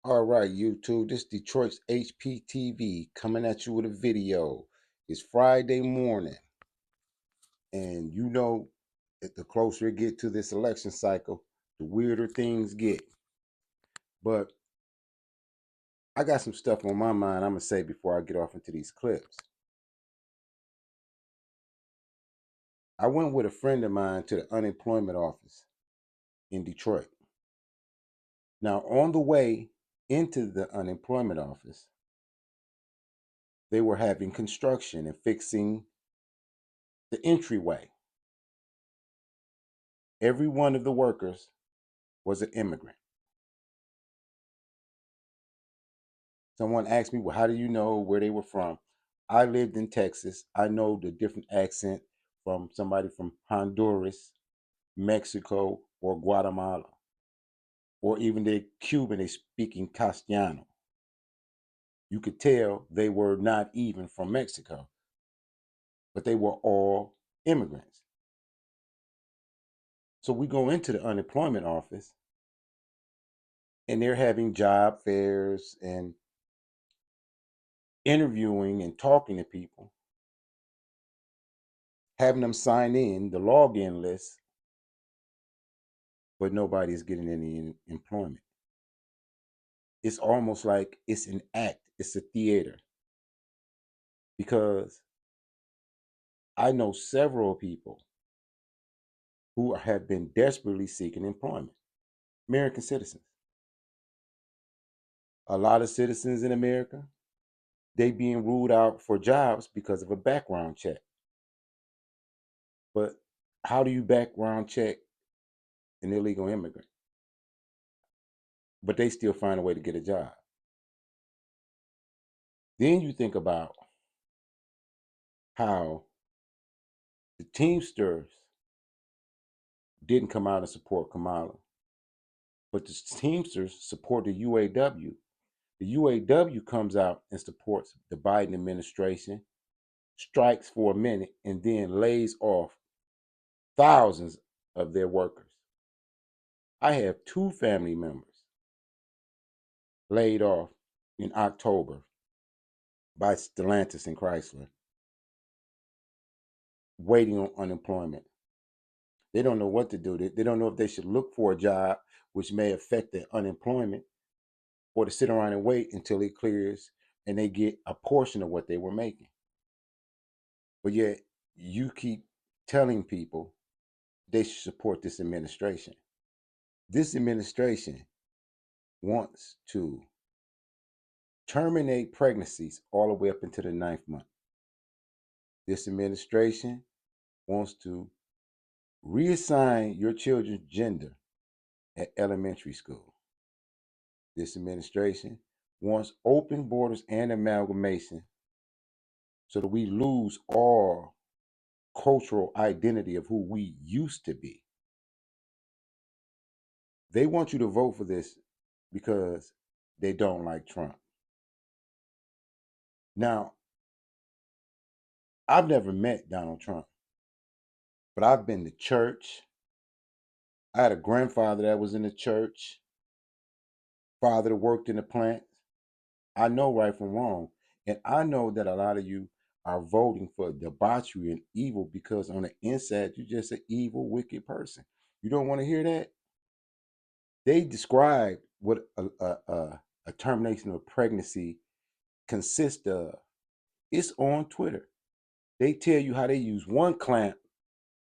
All right, YouTube. This Detroit's HPTV coming at you with a video. It's Friday morning, and the closer it get to this election cycle, the weirder things get. But I got some stuff on my mind I'm gonna say before I get off into these clips. I went with a friend of mine to the unemployment office in Detroit. Now, on the way into the unemployment office, they were having construction and fixing the entryway. Every one of the workers was an immigrant. Someone asked me, well, how do you know where they were from? I lived in Texas. I know the different accent from somebody from Honduras, Mexico, or Guatemala, or even the Cuban, they speaking Castellano. You could tell they were not even from Mexico, but they were all immigrants. So we go into the unemployment office and they're having job fairs and interviewing and talking to people, having them sign in the login list, but nobody's getting any employment. It's almost like it's an act, it's a theater. Because I know several people who have been desperately seeking employment, American citizens. A lot of citizens in America, they being ruled out for jobs because of a background check. But how do you background check an illegal immigrant? But they still find a way to get a job. Then you think about how the Teamsters didn't come out and support Kamala, but the Teamsters support the UAW. The UAW comes out and supports the Biden administration, strikes for a minute, and then lays off thousands of their workers. I have two family members laid off in October by Stellantis and Chrysler, waiting on unemployment. They don't know what to do. They don't know if they should look for a job, which may affect their unemployment, or to sit around and wait until it clears and they get a portion of what they were making. But yet, you keep telling people they should support this administration. This administration wants to terminate pregnancies all the way up into the ninth month. This administration wants to reassign your children's gender at elementary school. This administration wants open borders and amalgamation so that we lose all cultural identity of who we used to be. They want you to vote for this because they don't like Trump. Now, I've never met Donald Trump, but I've been to church. I had a grandfather that was in the church, father that worked in the plant. I know right from wrong. And I know that a lot of you are voting for debauchery and evil because on the inside, you're just an evil, wicked person. You don't want to hear that? They describe what a termination of pregnancy consists of. It's on Twitter. They tell you how they use one clamp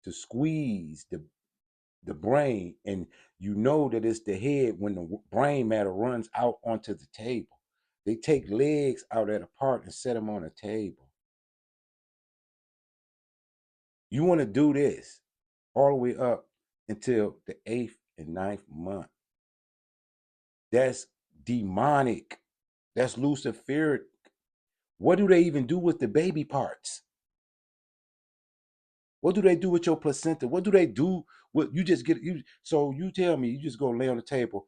to squeeze the brain, and you know that it's the head when the brain matter runs out onto the table. They take legs out at a part and set them on a table. You want to do this all the way up until the eighth and ninth month. That's demonic. That's luciferic. What do they even do with the baby parts? What do they do with your placenta? What do they do with you just get you so you tell me you just go lay on the table,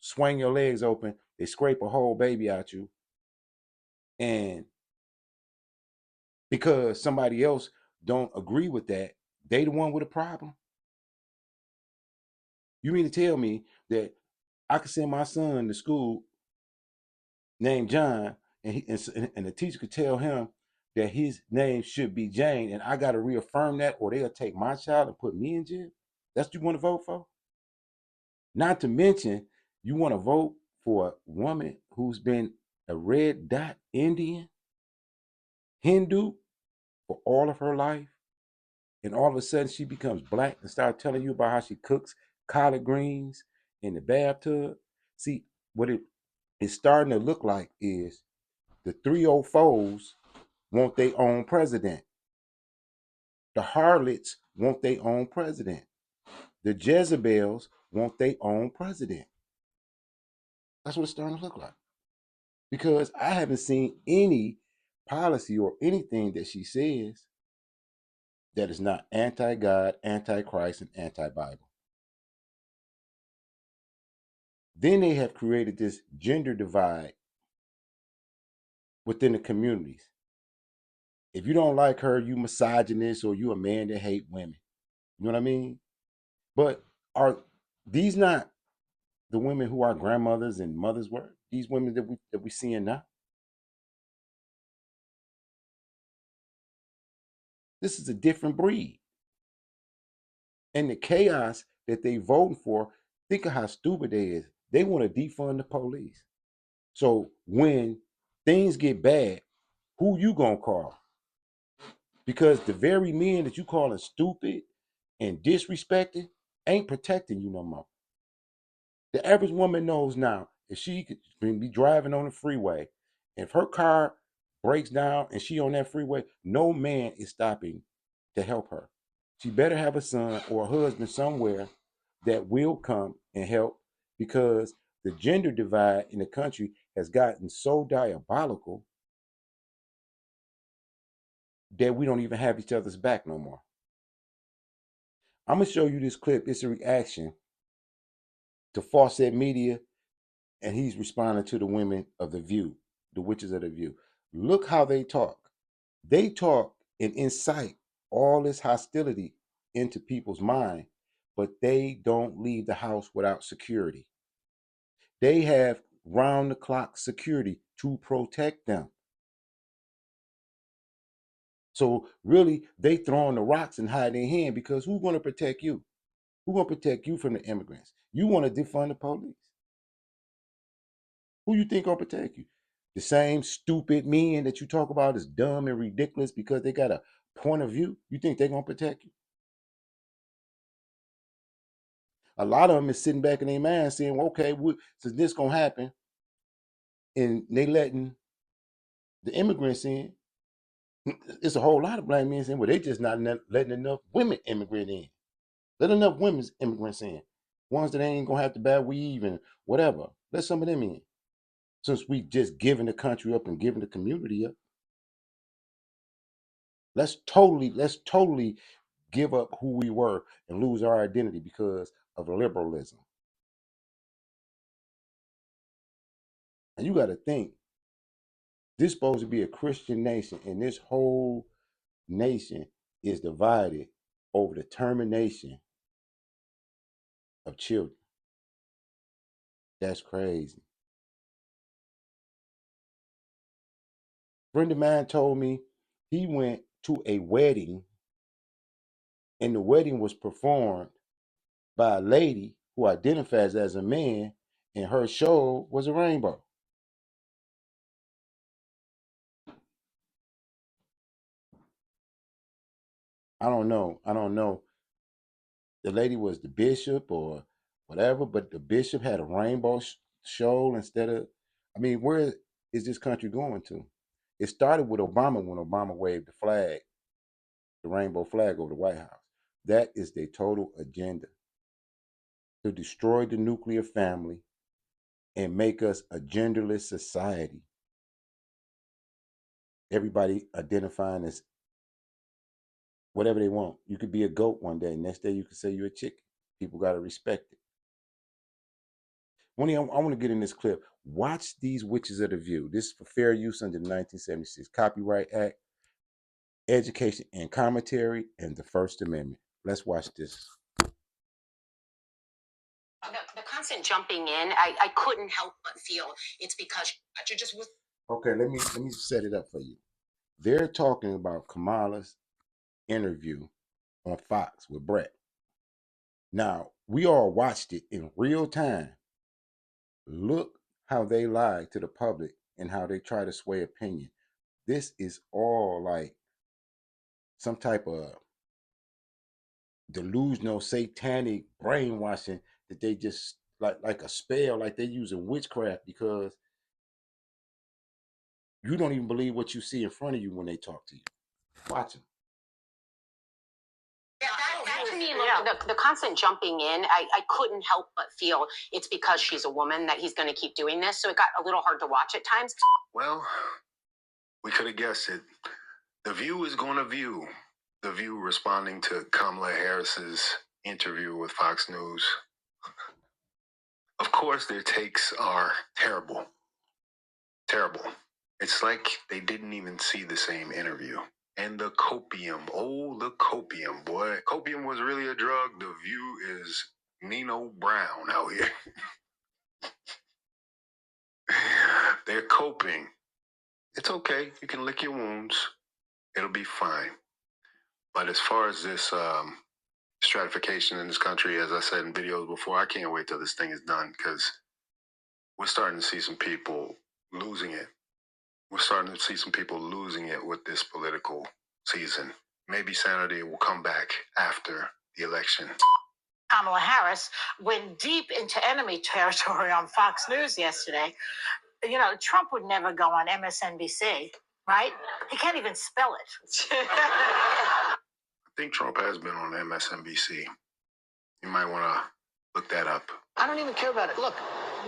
swing your legs open, they scrape a whole baby out you, and because somebody else don't agree with that, they the one with a problem. You mean to tell me that I could send my son to school named John, and the teacher could tell him that his name should be Jane, and I got to reaffirm that, or they'll take my child and put me in jail. That's what you want to vote for? Not to mention, you want to vote for a woman who's been a red dot Indian, Hindu for all of her life, and all of a sudden she becomes black and start telling you about how she cooks collard greens in the bathtub. See, what it is starting to look like is the 304s want their own president. The harlots want their own president. The Jezebels want their own president. That's what it's starting to look like. Because I haven't seen any policy or anything that she says that is not anti-God, anti-Christ, and anti-Bible. Then they have created this gender divide within the communities. If you don't like her, you misogynist or you a man that hate women. You know what I mean? But are these not the women who our grandmothers and mothers were? These women that we seeing now? This is a different breed. And the chaos that they voting for, think of how stupid they is. They want to defund the police. So when things get bad, who you gonna call? Because the very men that you calling stupid and disrespected ain't protecting you no more. The average woman knows now if she could be driving on the freeway, if her car breaks down and she on that freeway, no man is stopping to help her. She better have a son or a husband somewhere that will come and help, because the gender divide in the country has gotten so diabolical that we don't even have each other's back no more. I'm gonna show you this clip. It's a reaction to Fawcett Media, and he's responding to the women of the View, the witches of the View. Look how they talk. They talk and incite all this hostility into people's mind, but they don't leave the house without security. They have round the clock security to protect them. So really, they throwing the rocks and hide their hand, because who's going to protect you? Who's going to protect you from the immigrants? You want to defund the police. Who you think gonna protect you? The same stupid men that you talk about is dumb and ridiculous because they got a point of view. You think they're gonna protect you? A lot of them is sitting back in their mind saying, well, okay, since this gonna happen, and they letting the immigrants in, it's a whole lot of black men saying, well, they just not letting enough women immigrant in. Let enough women's immigrants in. Ones that ain't gonna have to buy weave and whatever. Let some of them in. Since we just giving the country up and giving the community up, let's totally give up who we were and lose our identity because of liberalism. And you got to think, this is supposed to be a Christian nation, and this whole nation is divided over the termination of children. That's crazy. A friend of mine told me he went to a wedding, and the wedding was performed by a lady who identifies as a man, and her show was a rainbow. I don't know. I don't know. The lady was the bishop or whatever, but the bishop had a rainbow show instead of. I mean, where is this country going to? It started with Obama when Obama waved the flag, the rainbow flag over the White House. That is their total agenda, to destroy the nuclear family and make us a genderless society. Everybody identifying as whatever they want. You could be a goat one day, next day you could say you're a chicken. People got to respect it. I want to get in this clip. Watch these witches of the view. This is for fair use under the 1976 Copyright Act, education and commentary, and the First Amendment. Let's watch this. constant jumping in, I couldn't help but feel it's because she just was. Okay, let me set it up for you. They're talking about Kamala's interview on Fox with Bret. Now, we all watched it in real time. Look how they lie to the public and how they try to sway opinion. This is all like some type of delusional satanic brainwashing that they just like a spell, like they're using witchcraft, because you don't even believe what you see in front of you when they talk to you. Watch them. Yeah, that to me, look, the constant jumping in, I couldn't help but feel it's because she's a woman that he's going to keep doing this. So it got a little hard to watch at times. Well, we could have guessed it. The View is going to view. The View responding to Kamala Harris's interview with Fox News. Of course, their takes are terrible. Terrible. It's like they didn't even see the same interview. And the copium. Oh, the copium, boy. Copium was really a drug. The View is Nino Brown out here. They're coping. It's okay. You can lick your wounds. It'll be fine. But as far as this stratification in this country, as I said in videos before, I can't wait till this thing is done, because we're starting to see some people losing it. We're starting to see some people losing it with this political season. Maybe sanity will come back after the election. Kamala Harris went deep into enemy territory on Fox News yesterday. You know, Trump would never go on MSNBC, right? He can't even spell it. I think Trump has been on MSNBC. You might want to look that up. I don't even care about it. Look,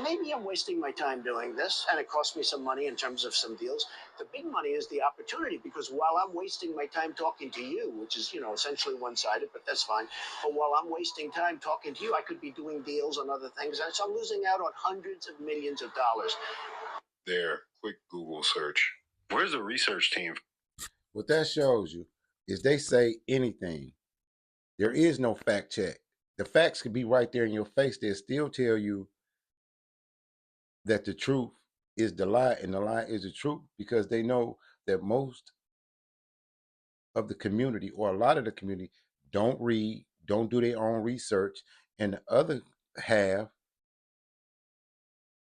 maybe I'm wasting my time doing this, and it costs me some money in terms of some deals. The big money is the opportunity, because while I'm wasting my time talking to you, which is, essentially one-sided, but that's fine. But while I'm wasting time talking to you, I could be doing deals on other things, and so I'm losing out on hundreds of millions of dollars. There, quick Google search. Where's the research team? What that shows you is they say anything. There is no fact check. The facts could be right there in your face. They'll still tell you that the truth is the lie and the lie is the truth, because they know that most of the community, or a lot of the community, don't read, don't do their own research, and the other half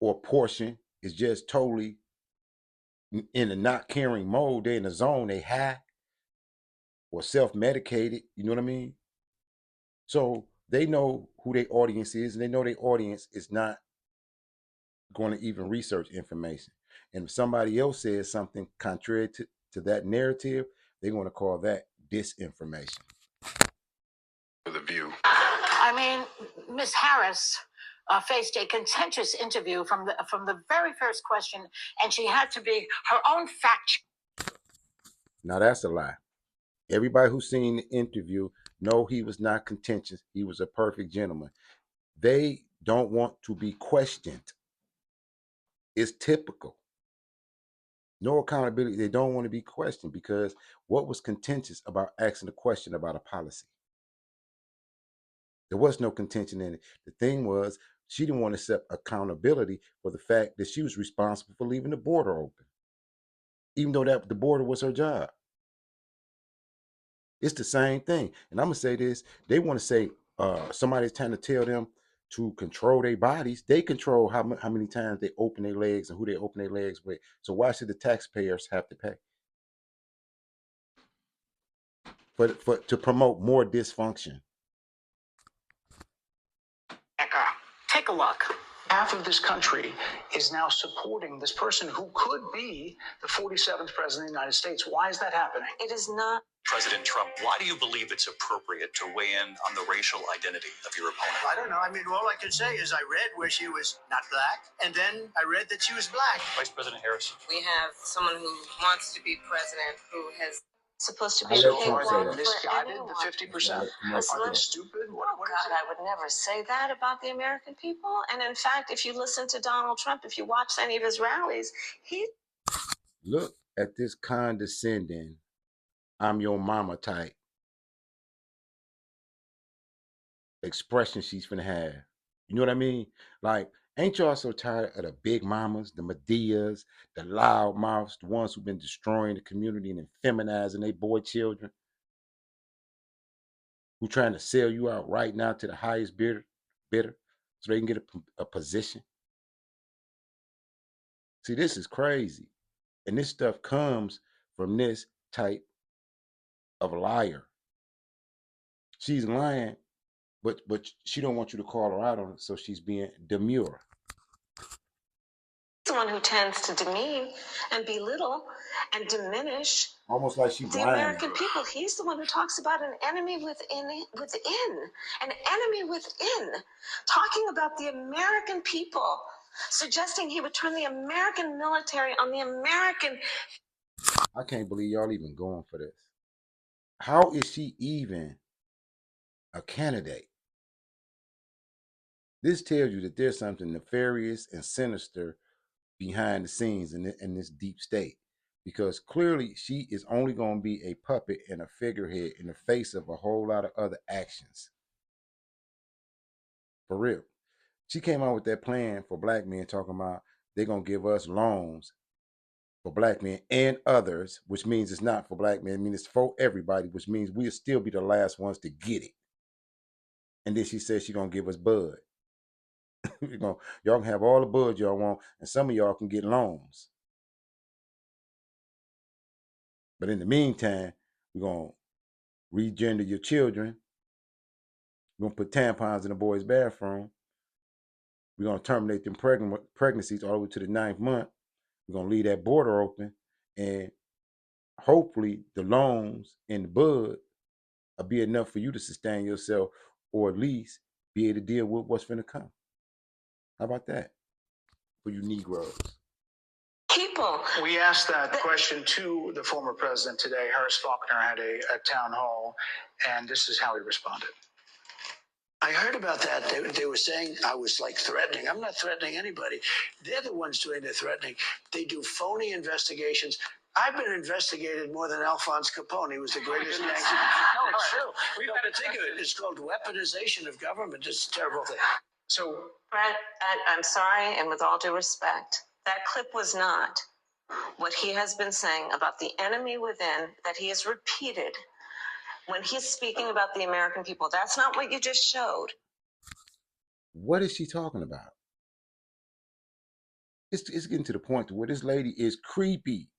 or portion is just totally in a not caring mode. They're in a zone, they high or self-medicated, you know what I mean? So they know who their audience is, and they know their audience is not going to even research information. And if somebody else says something contrary to that narrative, they're going to call that disinformation. The View. I mean, Miss Harris faced a contentious interview from the very first question, and she had to be her own fact. Now that's a lie. Everybody who's seen the interview know he was not contentious. He was a perfect gentleman. They don't want to be questioned. It's typical. No accountability. They don't want to be questioned, because what was contentious about asking a question about a policy? There was no contention in it. The thing was, she didn't want to accept accountability for the fact that she was responsible for leaving the border open, even though that the border was her job. It's the same thing. And I'm going to say this. They want to say somebody's trying to tell them to control their bodies. They control how many times they open their legs and who they open their legs with. So why should the taxpayers have to pay for to promote more dysfunction? Take a look. Half of this country is now supporting this person who could be the 47th president of the United States. Why is that happening? It is not. President Trump, why do you believe it's appropriate to weigh in on the racial identity of your opponent? I don't know. I mean, all I can say is I read where she was not black, and then I read that she was black. Vice President Harris. We have someone who wants to be president, who has supposed to be So misguided the 50%. Are they stupid? What God, I would never say that about the American people. And in fact, if you listen to Donald Trump, if you watch any of his rallies, he Look at this condescending, I'm your mama type expression she's finna have. You know what I mean? Like, ain't y'all so tired of the big mamas, the Medeas, the loud mouths, the ones who've been destroying the community and feminizing their boy children, who trying to sell you out right now to the highest bidder so they can get a position? See, this is crazy. And this stuff comes from this type of liar. She's lying, but she don't want you to call her out on it, so she's being demure. The one who tends to demean and belittle and diminish Almost like she's the American people. He's the one who talks about an enemy within, an enemy within, talking about the American people, suggesting he would turn the American military on the American. I can't believe y'all even going for this. How is she even a candidate? This tells you that there's something nefarious and sinister behind the scenes in this deep state, because clearly she is only going to be a puppet and a figurehead in the face of a whole lot of other actions. For real. She came out with that plan for black men, talking about they're going to give us loans for black men and others, which means it's not for black men. I mean, it's for everybody, which means we'll still be the last ones to get it. And then she said she's going to give us bud. Y'all can have all the bud y'all want, and some of y'all can get loans. But in the meantime, we're going to regender your children. We're going to put tampons in the boys' bathroom. We're going to terminate them pregnancies all the way to the 9th month. We're going to leave that border open. And hopefully the loans and the bud will be enough for you to sustain yourself, or at least be able to deal with what's going to come. How about that for you Negroes? People. We asked that question to the former president today. Harris Faulkner had a town hall, and this is how he responded. I heard about that. They were saying I was like threatening. I'm not threatening anybody. They're the ones doing the threatening. They do phony investigations. I've been investigated more than Alphonse Capone. He was the greatest gangster. No, it's true. We've got to think of it. It's called weaponization of government. It's a terrible thing. So, Brett, I'm sorry, and with all due respect, that clip was not what he has been saying about the enemy within that he has repeated when he's speaking about the American people. That's not what you just showed. What is she talking about? It's getting to the point to where this lady is creepy.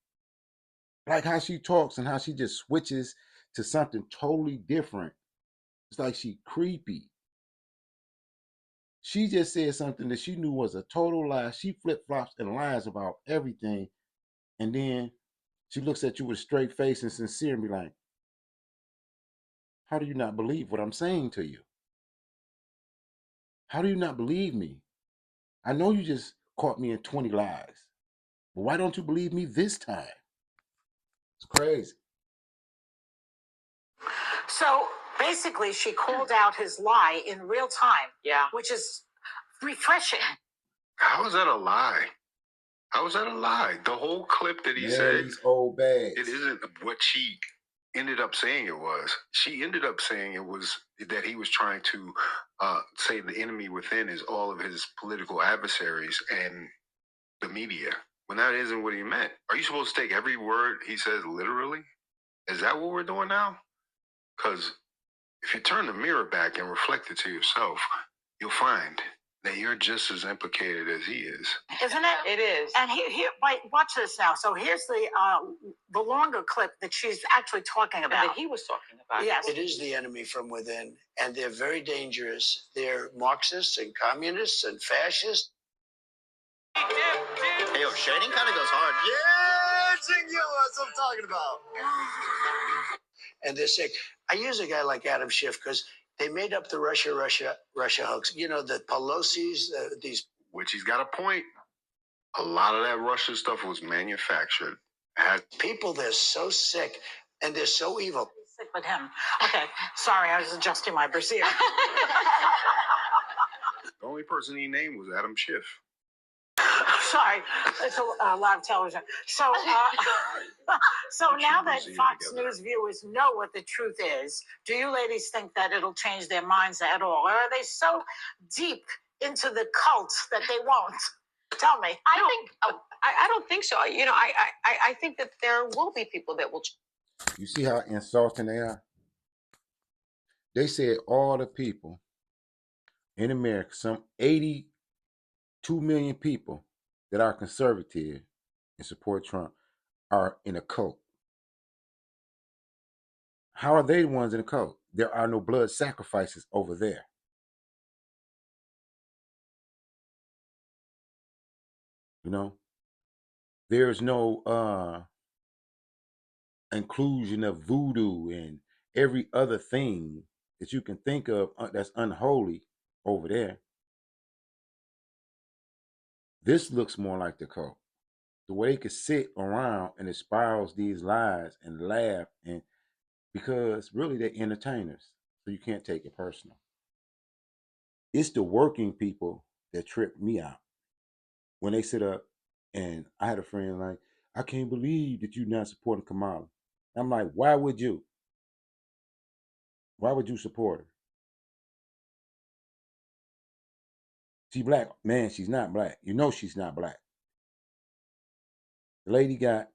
Like how she talks and how she just switches to something totally different. It's like she creepy. She just said something that she knew was a total lie. She flip-flops and lies about everything. And then she looks at you with a straight face and sincere and be like, how do you not believe what I'm saying to you? How do you not believe me? I know you just caught me in 20 lies. But why don't you believe me this time? It's crazy. So basically, she called out his lie in real time. Yeah. Which is refreshing. How is that a lie? How is that a lie? The whole clip that he said, These old bags. it isn't what she ended up saying it was. She ended up saying it was that he was trying to say the enemy within is all of his political adversaries and the media, when that isn't what he meant. Are you supposed to take every word he says literally? Is that what we're doing now? Because if you turn the mirror back and reflect it to yourself, you'll find that you're just as implicated as he is. Isn't it? It is. And here, watch this now. So here's the longer clip that she's actually talking about. That he was talking about. Yes. It is the enemy from within, and they're very dangerous. They're Marxists and communists and fascists. Hey, yo, shading kind of goes hard. Yeah, that's what I'm talking about. And they're sick. I use a guy like Adam Schiff because they made up the Russia hoax. You know, the Pelosi's, these. Which he's got a point. A lot of that Russia stuff was manufactured. People, they're so sick and they're so evil. Sick with him. Okay, sorry, I was adjusting my brassiere. The only person he named was Adam Schiff. Sorry, it's a lot of television. So, so now that Fox News viewers know what the truth is, do you ladies think that it'll change their minds at all? Or are they so deep into the cult that they won't? Tell me. I don't think so. You know, I think that there will be people that will. You see how insulting they are? They said all the people in America, some 82 million people that are conservative and support Trump, are in a cult. How are they the ones in a cult? There are no blood sacrifices over there. You know, there's no inclusion of voodoo and every other thing that you can think of that's unholy over there. This looks more like the cult. The way they could sit around and espouse these lies and laugh, and because really they're entertainers, so you can't take it personal. It's the working people that trip me out when they sit up. And I had a friend like, I can't believe that you're not supporting Kamala. I'm like, why would you? Why would you support her? She black? Man, she's not black. You know she's not black. The lady got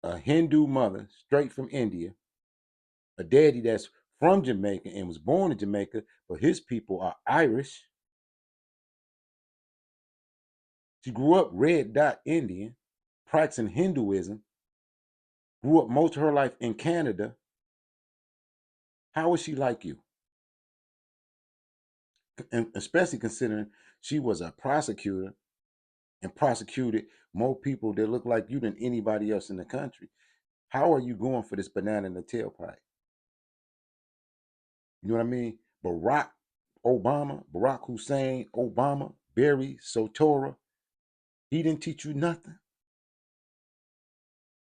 a Hindu mother straight from India, a daddy that's from Jamaica and was born in Jamaica, but his people are Irish. She grew up red dot Indian, practicing Hinduism, grew up most of her life in Canada. How is she like you? And especially considering she was a prosecutor and prosecuted more people that look like you than anybody else in the country. How are you going for this banana in the tailpipe? You know what I mean? Barack Hussein Obama, Barry Soetoro, he didn't teach you nothing.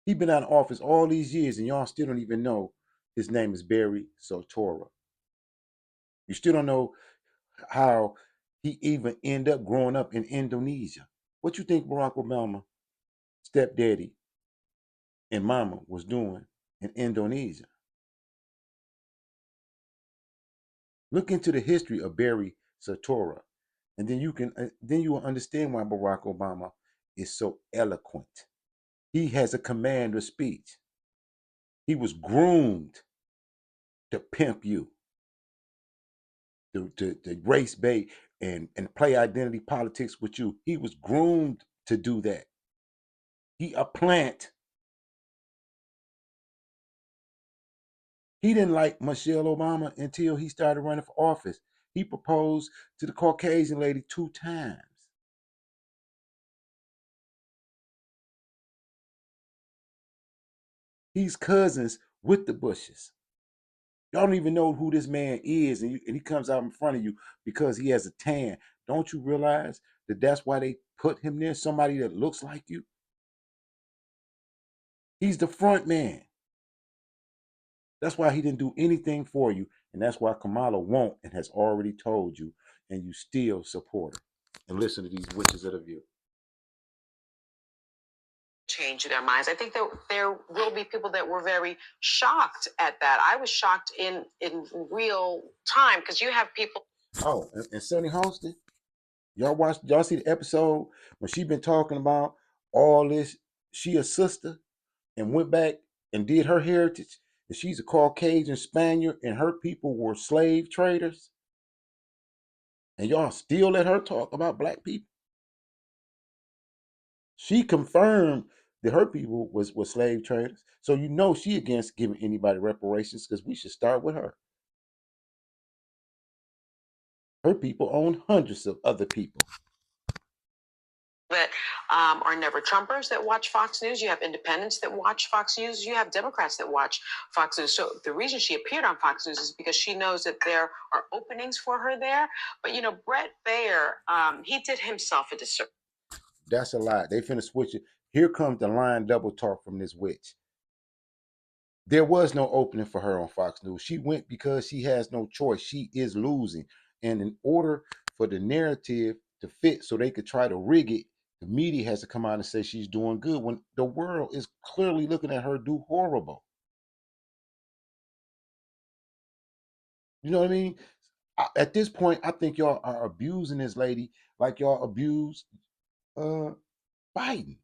He been out of office all these years and y'all still don't even know his name is Barry Soetoro. You still don't know how he even ended up growing up in Indonesia. What you think Barack Obama, stepdaddy, and mama was doing in Indonesia? Look into the history of Barry Soetoro, and then you will understand why Barack Obama is so eloquent. He has a command of speech. He was groomed to pimp you, to race bait and play identity politics with you. He was groomed to do that. He a plant. He didn't like Michelle Obama until he started running for office. He proposed to the Caucasian lady 2 times. He's cousins with the Bushes. Y'all don't even know who this man is, and he comes out in front of you because he has a tan. Don't you realize that that's why they put him there? Somebody that looks like you. He's the front man. That's why he didn't do anything for you, and that's why Kamala won't and has already told you, and you still support her and listen to these witches of the view. Change their minds. I think that there will be people that were very shocked at that. I was shocked in real time because you have people. Oh, and Sunny Holston, y'all see the episode when she been talking about all this? She a sister and went back and did her heritage. And she's a Caucasian Spaniard and her people were slave traders. And y'all still let her talk about black people. She confirmed that her people was slave traders. So you know she against giving anybody reparations because we should start with her. Her people own hundreds of other people. That are never Trumpers that watch Fox News. You have independents that watch Fox News. You have Democrats that watch Fox News. So the reason she appeared on Fox News is because she knows that there are openings for her there. But, you know, Bret Baier, he did himself a disservice. That's a lie. They finna switch it. Here comes the lying double talk from this witch. There was no opening for her on Fox News. She went because she has no choice. She is losing. And in order for the narrative to fit so they could try to rig it, the media has to come out and say she's doing good when the world is clearly looking at her do horrible. You know what I mean? At this point, I think y'all are abusing this lady like y'all abused Biden.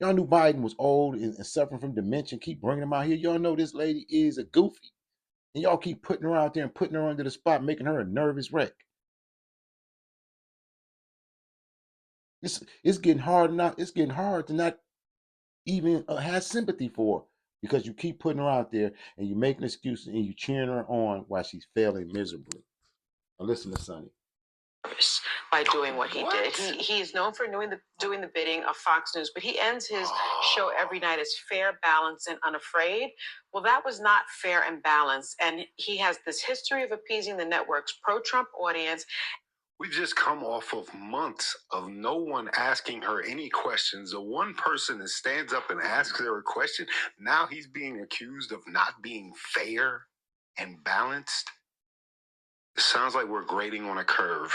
Y'all knew Biden was old and suffering from dementia. Keep bringing him out here. Y'all know this lady is a goofy. And y'all keep putting her out there and putting her under the spot, making her a nervous wreck. It's getting hard now. It's getting hard to not even have sympathy for her because you keep putting her out there and you're making excuses and you cheering her on while she's failing miserably. Now listen to Sonny. By doing what he did. He is known for doing the bidding of Fox News, but he ends his show every night as fair, balanced, and unafraid. Well, that was not fair and balanced. And he has this history of appeasing the network's pro-Trump audience. We've just come off of months of no one asking her any questions. The one person that stands up and asks her a question, now he's being accused of not being fair and balanced. It sounds like we're grading on a curve,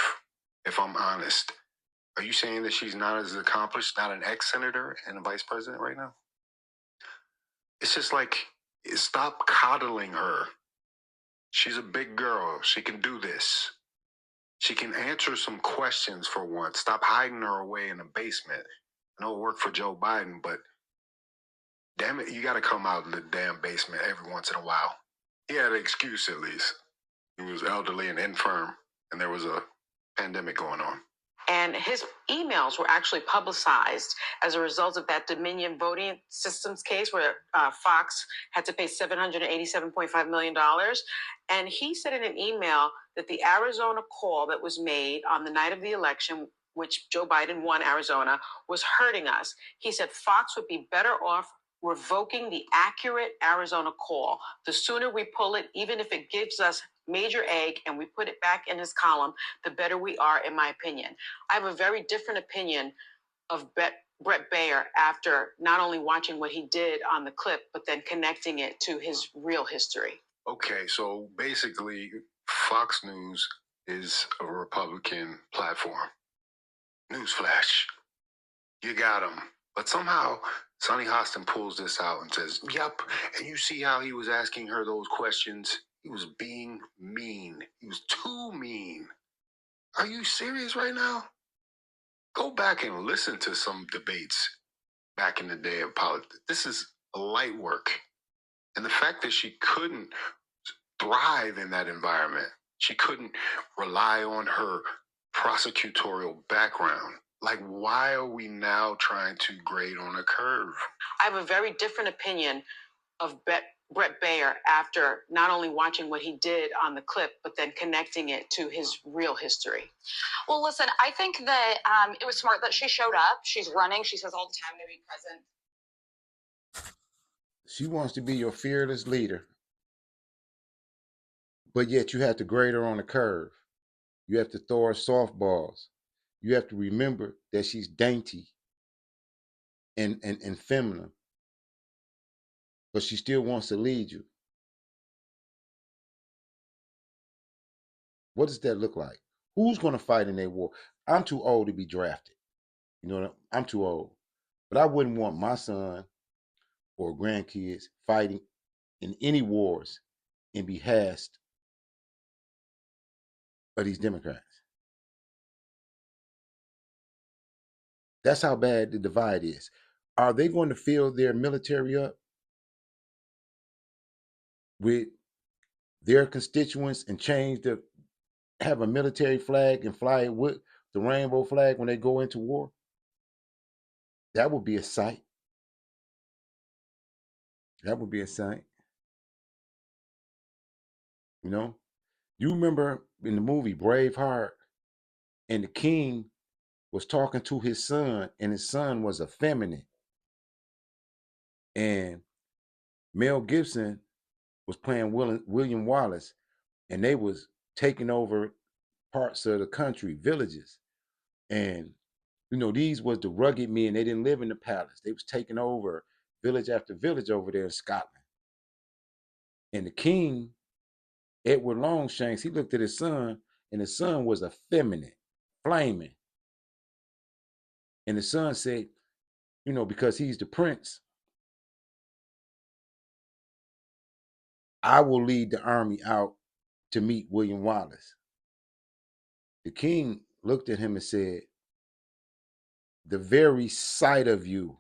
if I'm honest. Are you saying that she's not as accomplished, not an ex-senator and a vice president right now? It's just like, stop coddling her. She's a big girl. She can do this. She can answer some questions for once. Stop hiding her away in the basement. I know it worked for Joe Biden, but damn it, you got to come out of the damn basement every once in a while. He had an excuse at least. He was elderly and infirm, and there was a pandemic going on. And his emails were actually publicized as a result of that Dominion voting systems case where Fox had to pay $787.5 million. And he said in an email that the Arizona call that was made on the night of the election, which Joe Biden won Arizona, was hurting us. He said Fox would be better off revoking the accurate Arizona call. The sooner we pull it, even if it gives us major egg and we put it back in his column, the better we are, in my opinion. I have a very different opinion of Bret Baier after not only watching what he did on the clip, but then connecting it to his real history. Okay, so basically, Fox News is a Republican platform. Newsflash. You got him. But somehow, Sonny Hostin pulls this out and says, yep, and you see how he was asking her those questions? He was being mean. He was too mean. Are you serious right now? Go back and listen to some debates back in the day of politics. This is light work. And the fact that she couldn't thrive in that environment, she couldn't rely on her prosecutorial background. Like, why are we now trying to grade on a curve? I have a very different opinion of Bret Baier after not only watching what he did on the clip, but then connecting it to his real history. Well, listen, I think that it was smart that she showed up. She's running. She says all the time to be present. She wants to be your fearless leader, but yet you have to grade her on a curve. You have to throw her softballs. You have to remember that she's dainty and feminine, but she still wants to lead you. What does that look like? Who's going to fight in a war? I'm too old to be drafted. You know, I'm too old. But I wouldn't want my son or grandkids fighting in any wars in behest of these Democrats. That's how bad the divide is. Are they going to fill their military up with their constituents and have a military flag and fly it with the rainbow flag when they go into war? That would be a sight. That would be a sight. You know? You remember in the movie Braveheart, and the king was talking to his son, and his son was effeminate. And Mel Gibson was playing William Wallace, and they was taking over parts of the country, villages. And, you know, these was the rugged men. They didn't live in the palace. They was taking over village after village over there in Scotland. And the king, Edward Longshanks, he looked at his son, and his son was effeminate, flaming. And the son said, you know, because he's the prince, I will lead the army out to meet William Wallace. The king looked at him and said, the very sight of you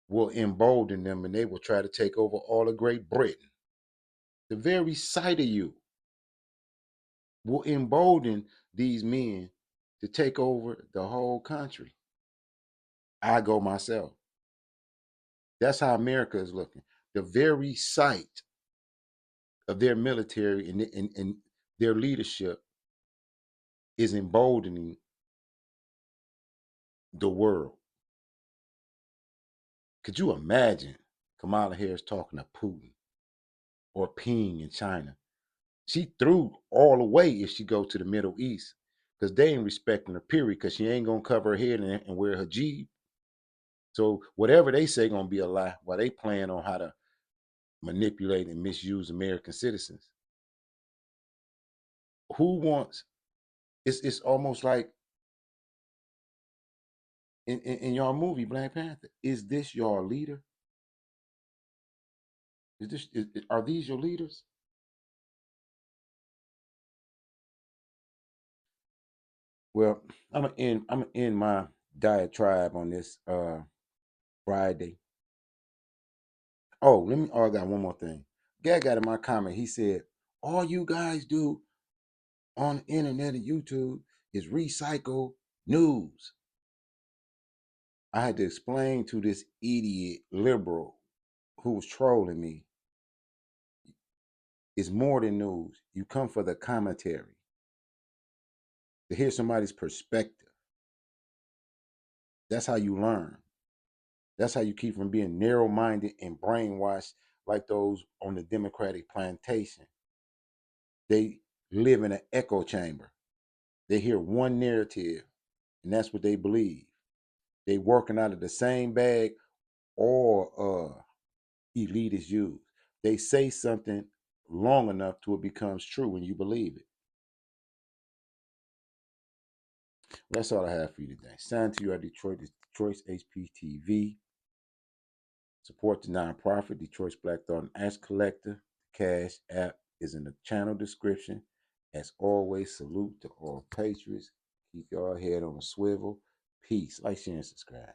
will embolden them, and they will try to take over all of Great Britain. The very sight of you will embolden these men to take over the whole country. I go myself. That's how America is looking. The very sight of their military and their leadership is emboldening the world. Could you imagine Kamala Harris talking to Putin or Ping in China? She threw all away if she go to the Middle East because they ain't respecting her, period, because she ain't going to cover her head and wear her hijab. So whatever they say going to be a lie while they plan on how to manipulate and misuse American citizens. Who wants, it's almost like in your movie, Black Panther, is this your leader? Are these your leaders? Well, I'm gonna end my diatribe on this Friday. Oh, let me. Oh, I got one more thing. Gag got in my comment. He said, "All you guys do on the internet and YouTube is recycle news." I had to explain to this idiot liberal who was trolling me. It's more than news. You come for the commentary, to hear somebody's perspective. That's how you learn. That's how you keep from being narrow-minded and brainwashed like those on the Democratic plantation. They live in an echo chamber. They hear one narrative, and that's what they believe. They working out of the same bag or elitists use. They say something long enough till it becomes true and you believe it. That's all I have for you today. Signed to you at Detroit's HPTV. Support the nonprofit, Detroit's Black Thought and Ash Collector. The Cash App is in the channel description. As always, salute to all patriots. Keep your head on a swivel. Peace. Like, share, and subscribe.